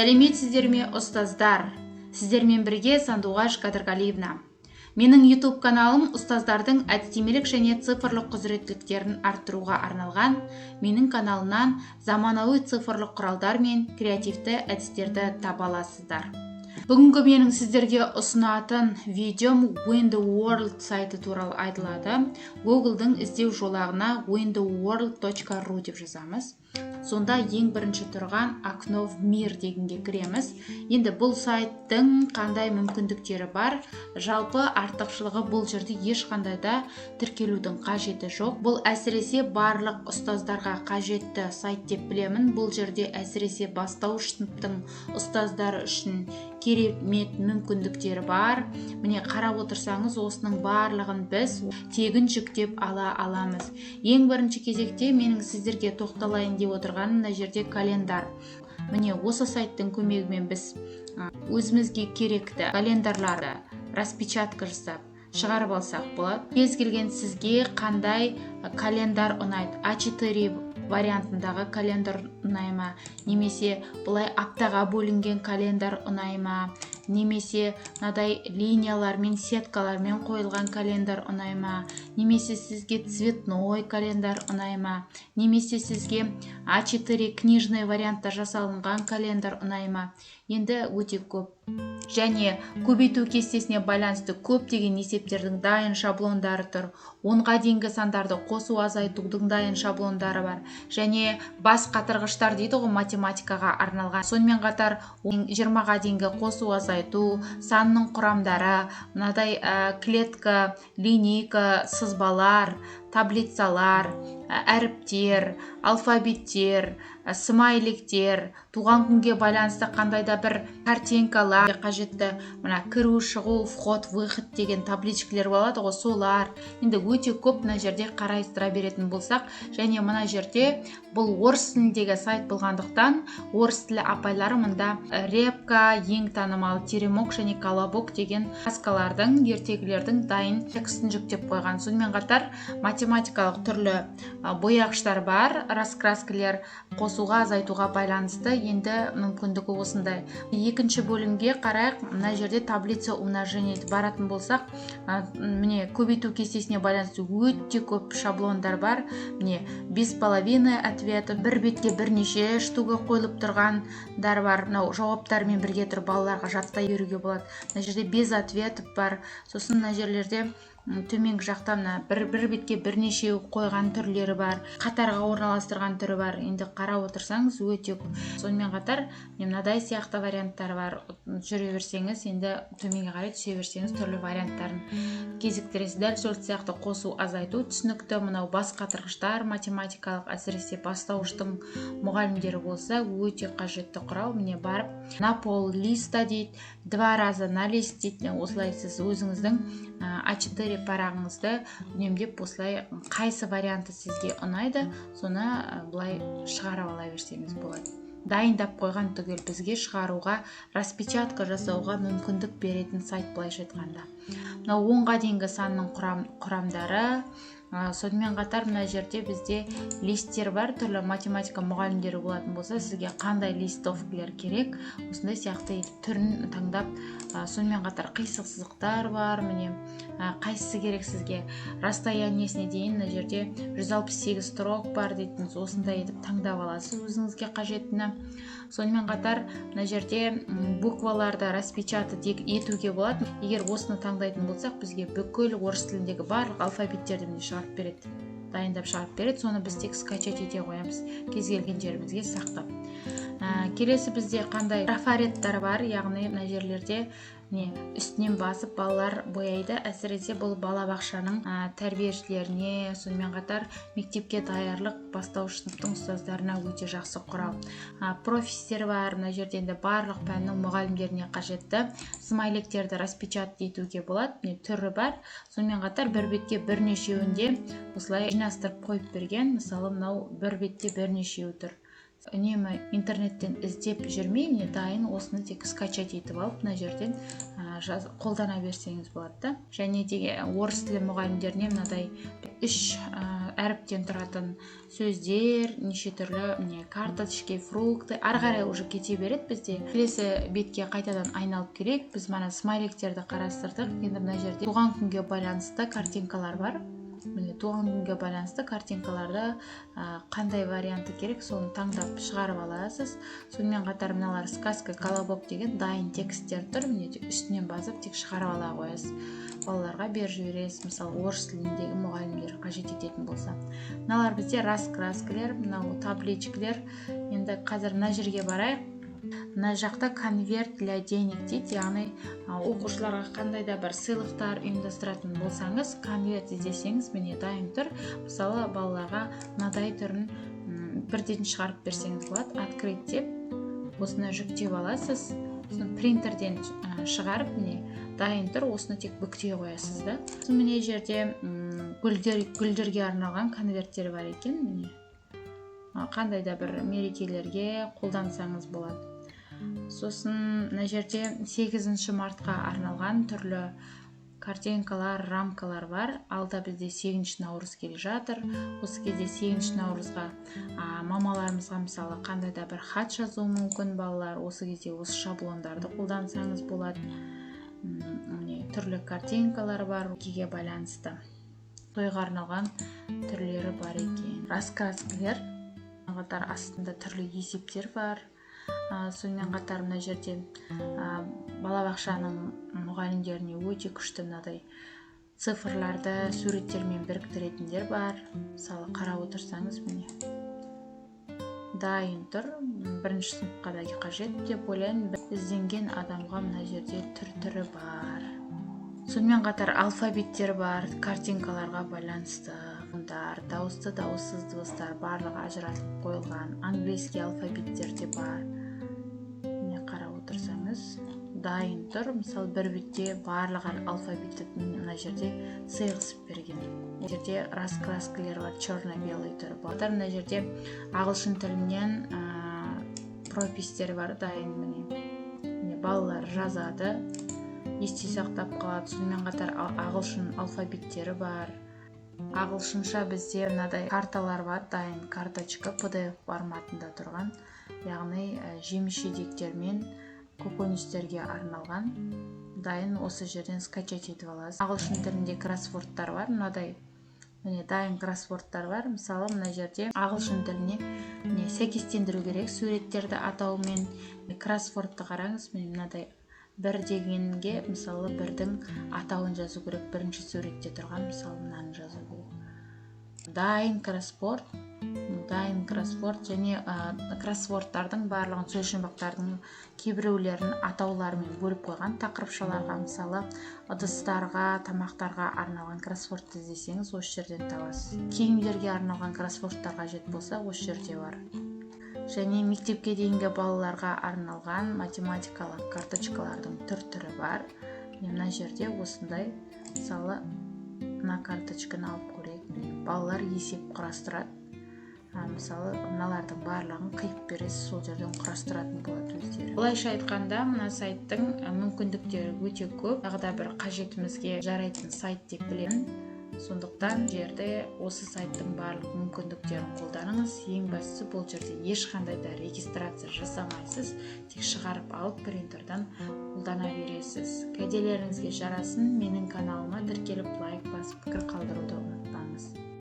Сәлеметсіздер ме, ұстаздар? Сіздермен бірге Сандуғаш Қадырғалиевна. Менің YouTube каналым ұстаздардың әдістемелік және цифрлық құзыреттіліктерін арттыруға арналған. Менің каналымнан заманауи цифрлық құралдар мен креативті әдістерді таба аласыздар. Бүгінгі менің сіздерге ұсынатын видеом When the World сайты туралы айтылады. Google'дың іздеу жолағына whentheworld.ru деп жазамыз. Сонда ең бірінші тұрған окно в мир дегенге кіреміз. Енді бұл сайттың қандай мүмкіндіктері бар? Жалпы артықшылығы бұл жерде ешқандай да тіркелудің қажеті жоқ. Бұл әсіресе барлық ұстаздарға қажетті сайт деп білемін. Бұл жерде әсіресе бастауыш сыныптың ұстаздары үшін керемет мүмкіндіктері бар. Міне қарап отырсаңыз, осының барлығын біз тегін жүктеп ала аламыз. Ең бірінші кезекте менің сіздерге тоқталайын деп отырғаным мына жерде календар. Міне осы сайттың көмегімен біз өзімізге керекті календарларды распечатка жасап шығарып алсақ болады. Кез келген сізге қандай календар ұнайды? А4 вариантындағы календар ұнай ма? Немесе бұлай аптаға бөлінген календар ұнай ма? Немесе мынадай линиялармен, сеткалармен қойылған календар ұнай ма? Немесе сізге цветной календар ұнай ма? Немесе сізге А4 книжный вариантта жасалынған календар ұнай ма? Енді өте көп. Және көбейту кестесіне байланысты көптеген есептердің дайын шаблондары тұр. 10-ға дейінгі сандарды қосу азайтудың дайын шаблондары бар. Және бас қатырғыштар дейді ғой, математикаға арналған. Сонымен қатар 20-ға дейінгі қосу азайту, санның құрамдары, мынадай клетка, линейка, сызбалар, таблицалар, әріптер, алфавиттер, смайликтер, туған күнге байланысты қандай да бір картинкалар, қажетті мына кіру, шығу, вход, выход деген табличкалар болады ғой, солар. Енді өте көп мына жерде қарастыра беретін болсақ, және мына жерде бұл орыс тіліндегі сайт болғандықтан, орыс тілі апайлары мында репка, ең танымал теремок және колобок деген сказкалардың, ертегілердің дайын текстін жүктеп қойған. Сонымен қатар математикалық түрлі бояғыштар бар, раскраскілер қосуға, азайтуға байланысты. Енді мүмкіндігі осындай. Екінші бөлімге қарайық. Мына жерде таблица умножения баратын болсақ, міне көбейту кестесіне байланысты өте көп шаблондар бар. Міне 5,5 ответі, бір бетке бірнеше штуга қойылып тұрғандар бар. Мынау жауаптармен бірге тұрып балаларға жаттай беруге болады. Мына жерде без ответ бар. Сосын мына жерлерде төменгі жақтан бір бетке бірнеше қойған түрлері бар, қатарға орналастырған түрі бар. Енді қарап отырсаңыз өте көп. Сонымен қатар мынадай сияқты варианттар бар. Жүре берсеңіз, енді төменге қарай түсе берсеңіз түрлі варианттарын кезіктіресіз. Дәл сол сияқты қосу, азайту түсінікті. Мынау бас қатырғыштар, математикалық, әсіресе бастауыштың мұғалімдері болса өте қажетті құрал. Міне барып на пол листа дейді, 2 раза на лист дейді. Осылай сіз өзіңіздің А4 парағыңызды үнемдеп, осылай қайсы варианты сізге ұнайды, соны бұлай шығарып ала берсеңіз болады. Дайындап қойған түгел бізге шығаруға, распечатка жасауға мүмкіндік беретін сайт, былайша айтқанда. Мынау 10-ға дейінгі санның құрамдары. Сонымен қатар мына жерде бізде листтер бар, түрлі математика мұғалімдері болатын болса, сізге қандай листовкілер керек, осындай сияқты түрін таңдап. Сонымен қатар қисық сызықтар бар, міне қайсысы керек сізге. Расстояниесіне дейін мына жерде 168 строк бар дейтініз, осындай етіп таңдап аласыз өзіңізге қажеттіні. Сонымен қатар мына жерде букваларды распечатать етуге болады. Егер осыны таңдайтын болсақ, бізге бүкіл орыс тіліндегі барлық алфавиттерді шығарып береді, дайындап шығарып береді. Соны біз тек скачать ете қоямыз, кез келген жерімізге сақтап. Келесі бізде қандай трафареттар бар, яғни мына жерлерде үстінен басып балалар бояйды. Әсіресе бұл балабақшаның тәрбиешілеріне, сонымен қатар мектепке даярлық бастауыш сыныптың ұстаздарына өте жақсы құрал. Профистер бар, мына жерде енді барлық пәннің мұғалімдеріне қажетті смайликтерді распечатать етуге болады. Түрі бар. Сонымен қатар бір бетке бірнешеуінде осылай жинастырып қойып берген. Мысалы, мынау бір бетте бірнешеу тұр. Үнемі интернеттен іздеп жүрмей, дайын осыны тек скачать етіп алып, мына жерден қолдана берсеңіз болады. Және де орыс тілі мұғалімдеріне мынадай 3 әріптен тұратын сөздер, неше түрлі міне карточки, фрукты, ары қарай уже кете береді бізде. Келесі бетке қайтадан айналып келейік. Біз мана смайликтерді қарастырдық. Енді мына жерде туған күнге байланысты картинкалар бар. Міне туған күнге байланысты картинкаларда қандай варианты керек, соны таңдап шығарып аласыз. Сонымен қатар мыналар сказка колобок деген дайын тексттер тұр. Міне үстінен басып тек шығарып ала қоясыз. Балаларға беріп жібересіз, мысалы орыс тіліндегі мұғалімдер қажет ететін болса. Мыналар бізде раскраскілер, мынау табличкілер. Енді қазір мына жерге барайық. Мына жақта конверт для денег дейді, яғни оқушыларға қандай да бір сыйлықтар ұйымдастыратын болсаңыз, конверт іздесеңіз міне дайын тұр. Мысалы балаларға мынадай түрін бірден шығарып берсеңіз болады. Открыть деп осыны жүктеп аласыз. Принтерден шығарып міне дайын тұр. Осыны тек бүктей қоясыз да. Міне жерде гүлдерге арналған конверттер бар екен. Міне қандай да бір мерекелерге қолдансаңыз болады. Сосын мына жерде 8 мартқа арналған түрлі картинкалар, рамкалар бар. Алда бізде 8 наурыз келе жатыр. Осы кезде 8 наурызға мамаларымызға мысалы қандай да бір хат жазуы мүмкін балалар. Осы кезде осы шаблондарды қолдансаңыз болады. Түрлі картинкалар бар, неге байланысты. Тойға арналған түрлері бар екен. Раскраскілер, қатар астында түрлі есептер бар. Сонымен қатар мына жерде балабақшаның мұғалімдеріне өте күшті мынадай цифрларды суреттермен біріктіретіндер бар. Мысалы қарап отырсаңыз міне дайын тұр. Бірінші сыныпқа да қажет деп ойлаймын. Ізденген адамға мына жерде түр-түрі бар. Сонымен қатар алфавиттер бар, картинкаларға байланысты. Дауысты, дауыссыз дыбыстар барлығы ажыратылып қойылған. Английский алфавиттер де бар. Міне қарап отырсаңыз дайын тұр. Мысалы бір бетте барлығы алфавитті мына жерде сыйғызып берген. Бұл жерде раскраскілер бар, черно-белый түрі бар. Мына жерде ағылшын тілінен пропистер бар дайын. Міне балалар жазады, есте сақтап қалады. Сонымен қатар ағылшын алфавиттері бар. Ағылшынша бізде мынадай карталар бар, дайын карточка PDF форматында тұрған. Яғни жеміс-жидектер мен көкөністерге арналған. Дайын осы жерден скачать етіп аласыз. Ағылшын тілінде кроссвордтар бар. Мынадай дайын кроссвордтар бар. Мысалы мына жерде ағылшын тіліне сәйкестендіру керек суреттерді атауымен. Кроссвордты қараңыз, мынадай бір дегенге мысалы бірдің атауын жазу керек. Бірінші суретте тұрған мысалы мынаны жазу керек. Дайын кроссворд және кроссвордтардың барлығын сөз жұмбақтардың кейбіреулерін атауларымен бөліп қойған. Тақырыпшаларға мысалы ыдыстарға, тамақтарға арналған кроссвордты іздесеңіз осы жерден табасыз. Киімдерге арналған кроссвордтар қажет болса осы жерде бар. Және мектепке дейінгі балаларға арналған математикалық карточкалардың түр-түрі бар. Мына жерде осындай, мысалы, мына карточканы алып көрейік. Балалар есеп құрастырады. Мысалы, мыналардың барлығын қиып бересіз, сол жерден құрастыратын болады өздері. Былайша айтқанда, мына сайттың мүмкіндіктері өте көп. Тағы да бір қажетімізге жарайтын сайт деп білемін. Сондықтан жерде осы сайттың барлық мүмкіндіктерін қолданыңыз. Ең бастысы бұл жерде ешқандай да регистрация жасамайсыз. Тек шығарып алып принтерден қолдана бересіз. Кәделеріңізге жарасын. Менің каналыма тіркеліп лайк басып пікір қалдыруды ұмытпаңыз.